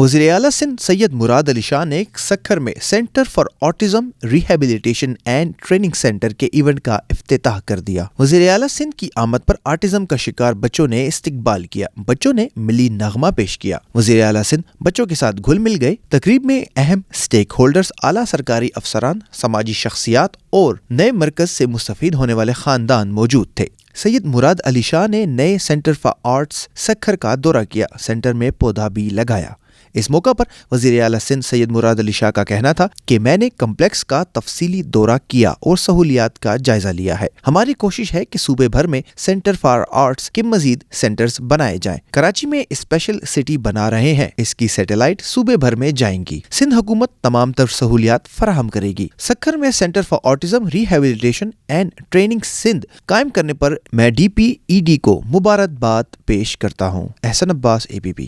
وزیر اعلیٰ سندھ سید مراد علی شاہ نے سکھر میں centre for autism rehabilitation and training centre کے ایونٹ کا افتتاح کر دیا۔ وزیر اعلیٰ سندھ کی آمد پر آٹزم کا شکار بچوں نے استقبال کیا، بچوں نے ملی نغمہ پیش کیا۔ وزیر اعلیٰ سندھ بچوں کے ساتھ گھل مل گئے۔ تقریب میں اہم سٹیک ہولڈرز، اعلیٰ سرکاری افسران، سماجی شخصیات اور نئے مرکز سے مستفید ہونے والے خاندان موجود تھے۔ سید مراد علی شاہ نے نئے سینٹر فار آرٹس سکھر کا دورہ کیا، سینٹر میں پودا بھی لگایا۔ اس موقع پر وزیر اعلیٰ سندھ سید مراد علی شاہ کا کہنا تھا کہ میں نے کمپلیکس کا تفصیلی دورہ کیا اور سہولیات کا جائزہ لیا ہے۔ ہماری کوشش ہے کہ صوبے بھر میں سینٹر فار آرٹس کے مزید سینٹرز بنائے جائیں۔ کراچی میں اسپیشل سٹی بنا رہے ہیں، اس کی سیٹلائٹ صوبے بھر میں جائیں گی۔ سندھ حکومت تمام تر سہولیات فراہم کرے گی۔ سکھر میں centre for autism rehabilitation and training Sindh قائم کرنے پر میں ڈی پی ای ڈی کو مبارکباد پیش کرتا ہوں۔ احسن عباس، ABP۔